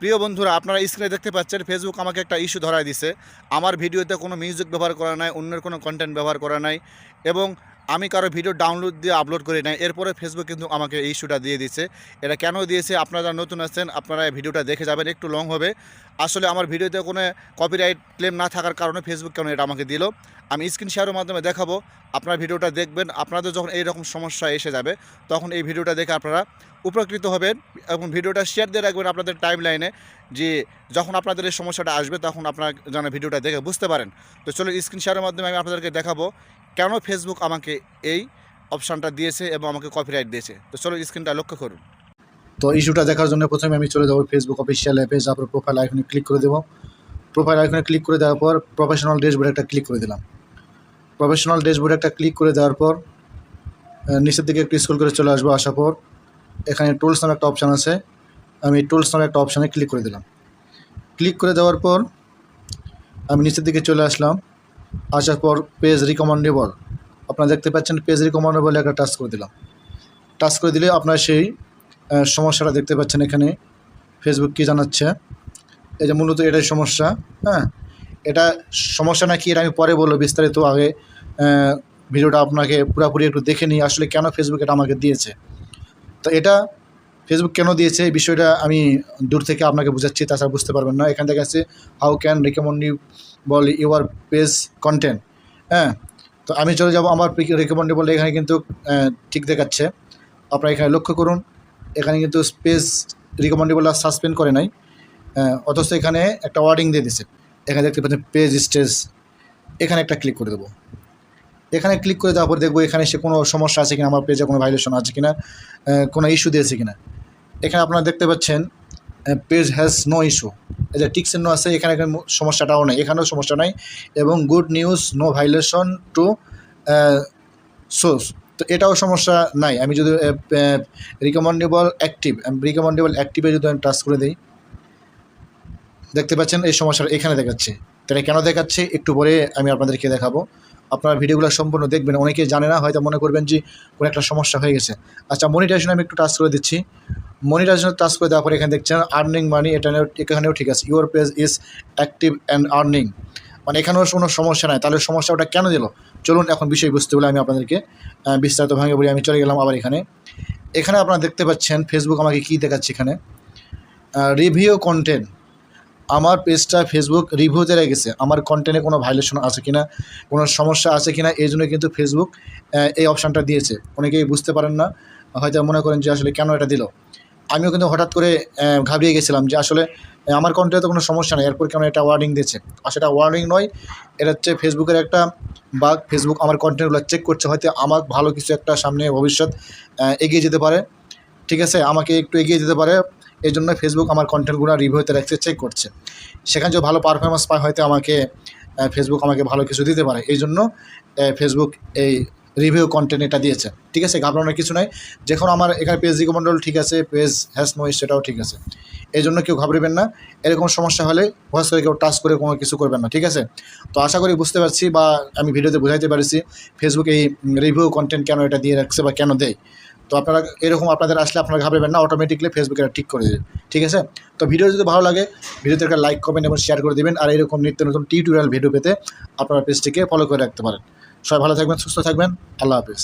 প্রিয় বন্ধুরা, আপনারা স্ক্রিনে দেখতে পাচ্ছেন ফেসবুক আমাকে একটা ইস্যু ধরায় দিছে। আমার ভিডিওতে কোনো মিউজিক ব্যবহার করা নাই, অন্যের কোনো কন্টেন্ট ব্যবহার করা নাই এবং আমি কারো ভিডিও ডাউনলোড দিয়ে আপলোড করি নাই। এরপরে ফেসবুক কিন্তু আমাকে এই ইস্যুটা দিয়ে দিছে। এটা কেন দিয়েছে, আপনারা যারা নতুন আছেন আপনারা এই ভিডিওটা দেখে যাবেন, একটু লং হবে। আসলে আমার ভিডিওতে কোনো কপিরাইট ক্লেম না থাকার কারণে ফেসবুক কেন এটা আমাকে দিল, আমি স্ক্রিন শেয়ারের মাধ্যমে দেখাবো। আপনারা ভিডিওটা দেখবেন, আপনাদের যখন এইরকম সমস্যা এসে যাবে তখন এই ভিডিওটা দেখে আপনারা উপকৃত হবেন এবং ভিডিওটা শেয়ার দিয়ে রাখবেন আপনাদের টাইম লাইনে, যে যখন আপনাদের এই সমস্যাটা আসবে তখন আপনারা যেন ভিডিওটা দেখে বুঝতে পারেন। তো চলো স্ক্রিন শেয়ারের মাধ্যমে আমি আপনাদেরকে দেখাবো কেন ফেসবুক আমাকে এই অপশানটা দিয়েছে এবং আমাকে কপিরাইট দিয়েছে। তো চলো স্ক্রিনটা লক্ষ্য করুন। তো ইস্যুটা দেখার জন্য প্রথমে আমি চলে যাবো ফেসবুক অফিসিয়াল অ্যাপে, তারপর প্রোফাইল আইকনে ক্লিক করে দেবো। প্রোফাইল আইকনে ক্লিক করে দেওয়ার পর প্রফেশনাল ড্যাশবোর্ডে একটা ক্লিক করে দিলাম। প্রফেশনাল ড্যাশবোর্ডে একটা ক্লিক করে দেওয়ার পর নিচের দিকে একটু স্ক্রল করে চলে আসবো। আসার পর এখানে টুলস নামে একটা অপশান আছে, আমি টুলস নামে একটা অপশানে ক্লিক করে দিলাম। ক্লিক করে দেওয়ার পর আমি নিচের দিকে চলে আসলাম। আসার পর পেজ রিকমেন্ডেবল, আপনারা দেখতে পাচ্ছেন পেজ রিকমেন্ডেবল একটা টাচ করে দিলাম। টাচ করে দিলে আপনারা সেই সমস্যাটা দেখতে পাচ্ছেন। এখানে ফেসবুক কী জানাচ্ছে, এই যে মূলত এটাই সমস্যা। হ্যাঁ, এটা সমস্যা নাকি এটা আমি পরে বলবো বিস্তারিত, আগে ভিডিওটা আপনাকে পুরোপুরি একটু দেখে নিই আসলে কেন ফেসবুক এটা আমাকে দিয়েছে। তো এটা ফেসবুক কেন দিয়েছে এই বিষয়টা আমি দূর থেকে আপনাকে বোঝাচ্ছি, তাছাড়া বুঝতে পারবেন না। এখান থেকে আছে how can recommendable your page content. হ্যাঁ, তো আমি চলে যাব আমার রিকমেন্ডেবল, এখানে কিন্তু ঠিক দেখাচ্ছে। আপনারা এখানে লক্ষ্য করুন, এখানে কিন্তু পেজ রিকমেন্ডেবল আর সাসপেন্ড করে নাই, অথচ এখানে একটা ওয়ার্ডিং দিয়ে দিছে। এখানে দেখতে পাচ্ছেন পেজ স্টেজ, এখানে একটা ক্লিক করে দেবো। এখানে ক্লিক করে দেওয়ার পর দেখবো এখানে সে কোনো সমস্যা আছে কিনা, আমার পেজে কোনো ভাইলেশন আছে কিনা, কোনো ইস্যু দিয়েছে কিনা। এখানে আপনারা দেখতে পাচ্ছেন পেজ হ্যাজ নো ইস্যু, এই যে টিক চিহ্ন আছে, এখানে সমস্যাটাও নেই, এখানেও সমস্যা নাই। এবং good news, no violation to source, তো এটাও সমস্যা নাই। আমি যদি রিকমেন্ডেবল অ্যাক্টিভে যদি আমি টাচ করে দিই, দেখতে পাচ্ছেন এই সমস্যাটা এখানে দেখাচ্ছে। তাহলে কেন দেখাচ্ছে একটু পরে আমি আপনাদেরকে দেখাবো। আপনারা ভিডিওগুলো সম্পূর্ণ দেখবেন, অনেকেই জানে না, হয়তো মনে করবেন যে কোনো একটা সমস্যা হয়ে গেছে। আচ্ছা, মনিটাইজেশন আমি একটু টাচ করে দিচ্ছি। মনিটাইজেশন টাচ করে দেওয়ার পরে এখানে দেখছেন আর্নিং মানি, এখানেও ঠিক আছে, your page is active and earning, মানে এখানেও কোনো সমস্যা নাই। তাহলে সমস্যা ওটা কেন দিল, চলুন এখন বিষয়বস্তু বলে আমি আপনাদেরকে বিস্তারিত ভাঙে বলি। আমি চলে গেলাম আবার এখানে আপনারা দেখতে পাচ্ছেন ফেসবুক আমাকে কী দেখাচ্ছে, এখানে রিভিউ কন্টেন্ট। আমার পেজটা ফেসবুক রিভিউতে রেখেছে, আমার কন্টেন্টে কোনো ভাইলেশন আছে কিনা, কোনো সমস্যা আছে কিনা, এই জন্য কিন্তু ফেসবুক এই অপশানটা দিয়েছে। অনেকেই বুঝতে পারেন না, হয়তো মনে করেন যে আসলে কেন এটা দিল। আমিও কিন্তু হঠাৎ করে ঘাবড়িয়ে গেছিলাম যে আসলে আমার কন্টেন্টে তো কোনো সমস্যা নেই, এরপর কেন এটা ওয়ার্নিং দিয়েছে। আর সেটা ওয়ার্নিং নয়, এটা হচ্ছে ফেসবুকের একটা বাগ। ফেসবুক আমার কন্টেন্টগুলো চেক করছে, হয়তো আমার ভালো কিছু একটা সামনে ভবিষ্যৎ এগিয়ে যেতে পারে, ঠিক আছে, আমাকে একটু এগিয়ে যেতে পারে। এই জন্য ফেসবুক আমার কন্টেন্টগুলো রিভিউতে রাখছে, চেক করছে। সেখানে যদি ভালো পারফরমেন্স পায় হয়তো আমাকে ফেসবুক আমাকে ভালো কিছু দিতে পারে। এই জন্য ফেসবুক এই রিভিউ কন্টেন্ট এটা দিয়েছে, ঠিক আছে, ঘাবড়ানোর কিছু নাই। যখন আমার এখানে পেজ রিকমেন্ডেবল ঠিক আছে, পেজ হ্যাজ নো ইস্যু সেটাও ঠিক আছে, এই জন্য কেউ ঘাবড়বেন না। এরকম সমস্যা হলে ভয়েস করে কেউ টাচ করে কোনো কিছু করবেন না, ঠিক আছে। তো আশা করি বুঝতে পারছি বা আমি ভিডিওতে বোঝাইতে পারছি ফেসবুক এই রিভিউ কন্টেন্ট কেন এটা দিয়ে রাখছে বা কেন দেয়। তো আপনারা এরকম আপনাদের আসলে আপনারা ঘাবড়বেন না, অটোমেটিকলি ফেসবুক এটা ঠিক করে দেবে, ঠিক আছে। তো ভিডিও যদি ভালো লাগে ভিডিওতে একটা লাইক, কমেন্ট এবং শেয়ার করে দেবেন। আর এরকম নিত্য নতুন টিউটোরিয়াল ভিডিও পেতে আপনারা পেজটিকে ফলো করে রাখতে পারেন। সবাই ভালো থাকবেন, সুস্থ থাকবেন, আল্লাহ হাফেজ।